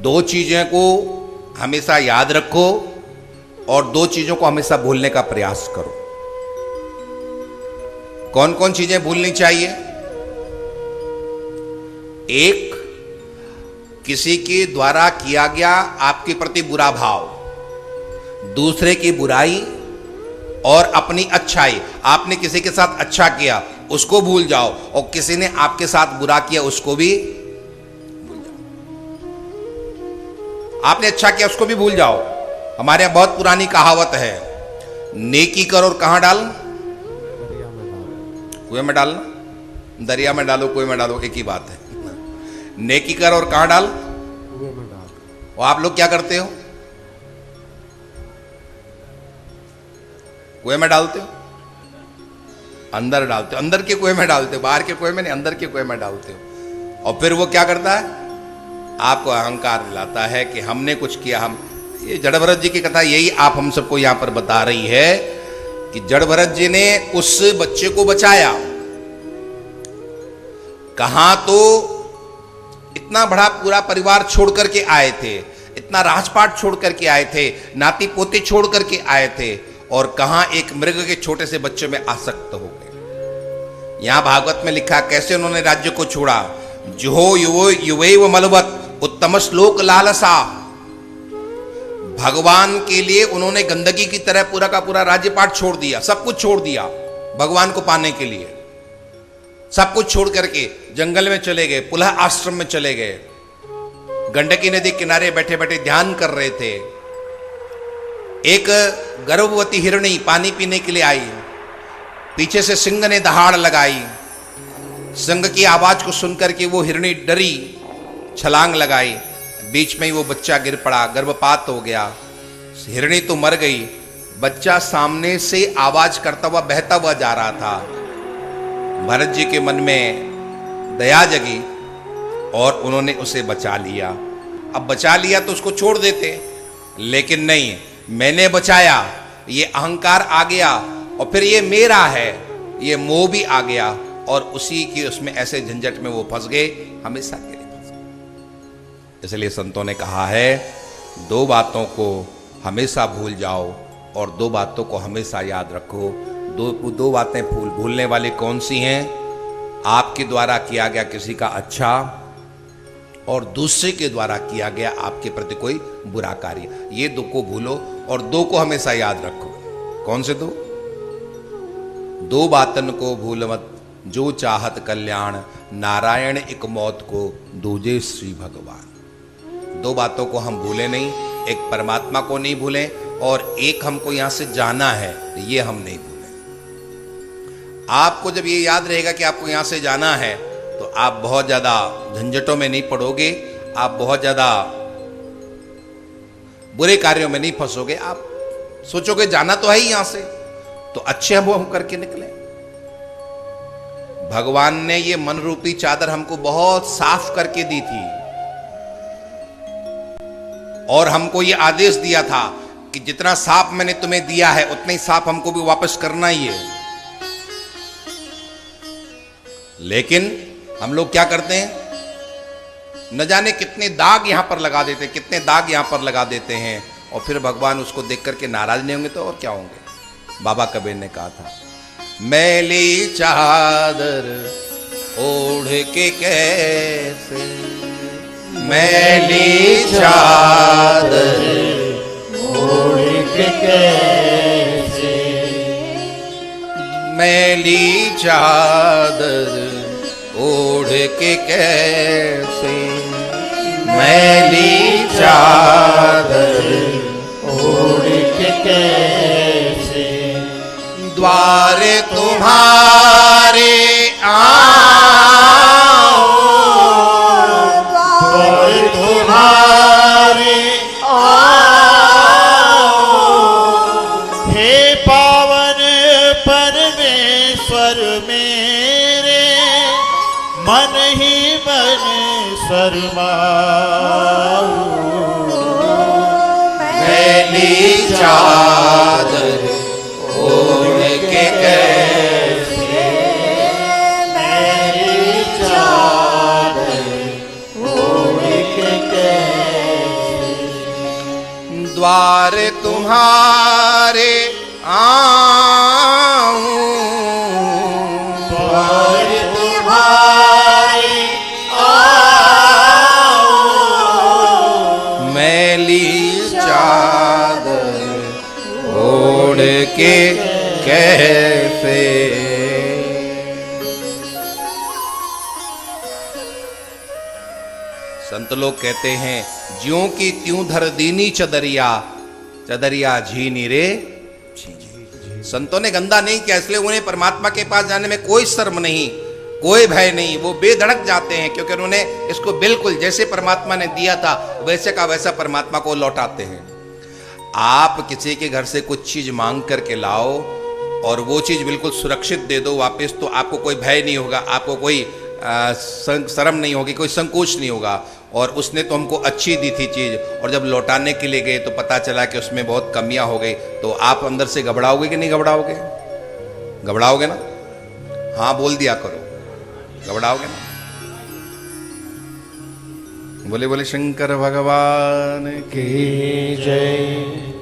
दो चीजें को हमेशा याद रखो और दो चीजों को हमेशा भूलने का प्रयास करो। कौन कौन चीजें भूलनी चाहिए? एक, किसी के द्वारा किया गया आपके प्रति बुरा भाव, दूसरे की बुराई और अपनी अच्छाई। आपने किसी के साथ अच्छा किया उसको भूल जाओ और किसी ने आपके साथ बुरा किया उसको भी भूल जाओ। आपने अच्छा किया उसको भी भूल जाओ। हमारे यहां बहुत पुरानी कहावत है, नेकी कर और कहां डाल? कुएं में डालना, दरिया में डालो, कुएं में डालो, एक ही बात है। नेकी कर और कहां डाल? कुएं में डाल। और आप लोग क्या करते हो? कुएं में डालते हो, अंदर डालते हो, अंदर के कुएं में डालते हो, बाहर के कुएं में नहीं, अंदर के कुएं में डालते हो। और फिर वो क्या करता है? आपको अहंकार दिलाता है कि हमने कुछ किया। हम, ये जड़ भरत जी की कथा यही आप हम सबको यहां पर बता रही है कि जड़ भरत जी ने उस बच्चे को बचाया। कहां तो इतना बड़ा पूरा परिवार छोड़ करके आए थे, इतना राजपाट छोड़ करके आए थे, नाती पोते छोड़ करके आए थे, और कहां एक मृग के छोटे से बच्चे में आसक्त हो गए। यहां भागवत में लिखा कैसे उन्होंने राज्य को छोड़ा। जो युवैव मलवत उत्तम श्लोक लालसा। भगवान के लिए उन्होंने गंदगी की तरह पूरा का पूरा राज्यपाट छोड़ दिया, सब कुछ छोड़ दिया भगवान को पाने के लिए। सब कुछ छोड़ करके जंगल में चले गए, पुलह आश्रम में चले गए, गंडकी नदी किनारे बैठे बैठे ध्यान कर रहे थे। एक गर्भवती हिरणी पानी पीने के लिए आई, पीछे से सिंह ने दहाड़ लगाई। सिंह की आवाज को सुनकर के वो हिरणी डरी, छलांग लगाई, बीच में ही वो बच्चा गिर पड़ा, गर्भपात हो गया। हिरणी तो मर गई, बच्चा सामने से आवाज करता हुआ बहता हुआ जा रहा था। भरत जी के मन में दया जगी और उन्होंने उसे बचा लिया। अब बचा लिया तो उसको छोड़ देते, लेकिन नहीं, मैंने बचाया, ये अहंकार आ गया और फिर ये मेरा है, ये मोह भी आ गया और उसी की उसमें ऐसे झंझट में वो फंस गए, हमेशा के लिए फंस गए। इसलिए संतों ने कहा है दो बातों को हमेशा भूल जाओ और दो बातों को हमेशा याद रखो। दो बातें भूलने वाली कौन सी हैं? आपके द्वारा किया गया किसी का अच्छा और दूसरे के द्वारा किया गया आपके प्रति कोई बुरा कार्य। ये दो को भूलो और दो को हमेशा याद रखो। कौन से दो? दो बातन को भूल मत, जो चाहत कल्याण, नारायण एक मौत को दूजे श्री भगवान। दो बातों को हम भूले नहीं, एक परमात्मा को नहीं भूलें और एक हमको यहां से जाना है, ये हम नहीं भूलें। आपको जब ये याद रहेगा कि आपको यहां से जाना है तो आप बहुत ज्यादा झंझटों में नहीं पड़ोगे, आप बहुत ज्यादा बुरे कार्यों में नहीं फंसोगे। आप सोचोगे जाना तो है ही यहां से, तो अच्छे हम करके निकले। भगवान ने ये मन रूपी चादर हमको बहुत साफ करके दी थी और हमको ये आदेश दिया था कि जितना साफ मैंने तुम्हें दिया है उतना ही साफ हमको भी वापस करना ही है। लेकिन हम लोग क्या करते हैं, न जाने कितने दाग यहां पर लगा देते हैं, कितने दाग यहां पर लगा देते हैं, और फिर भगवान उसको देख करके नाराज नहीं होंगे तो और क्या होंगे। बाबा कबीर ने कहा था, मैली चादर ओढ़ के कैसे, मैली चादर ओढ़ के कैसे, मैली चादर ओढ़ के कैसे, मैली चादर ओढ़ के कैसे, द्वारे तुम्हारे आओ, द्वारे तुम्हारे आओ, हे पावन परमेश्वर मेरे, मन ही मन शर्माओ, मैली चादर ओढ़ के कैसे, मैली चादर ओढ़ के कैसे, द्वार तुम्हारे आऊं, द्वार तुम्हारे आऊं, मैली चादर ओढ़ के कैसे। संत लोग कहते हैं ज्यों की त्यों धर दीनी चदरिया, चदरिया झीनी रे। संतों ने गंदा नहीं किया, इसलिए उन्हें परमात्मा के पास जाने में कोई शर्म नहीं, कोई भय नहीं, वो बेधड़क जाते हैं, क्योंकि उन्होंने इसको बिल्कुल जैसे परमात्मा ने दिया था वैसे का वैसा परमात्मा को लौटाते हैं। आप किसी के घर से कुछ चीज मांग करके लाओ और वो चीज बिल्कुल सुरक्षित दे दो वापस, तो आपको कोई भय नहीं होगा, आपको कोई शर्म नहीं होगी, कोई संकोच नहीं होगा। और उसने तो हमको अच्छी दी थी चीज़, और जब लौटाने के लिए गए तो पता चला कि उसमें बहुत कमियां हो गई, तो आप अंदर से घबराओगे कि नहीं घबराओगे? घबराओगे ना? हाँ बोल दिया करो, घबराओगे ना? बोले बोले शंकर भगवान की जय।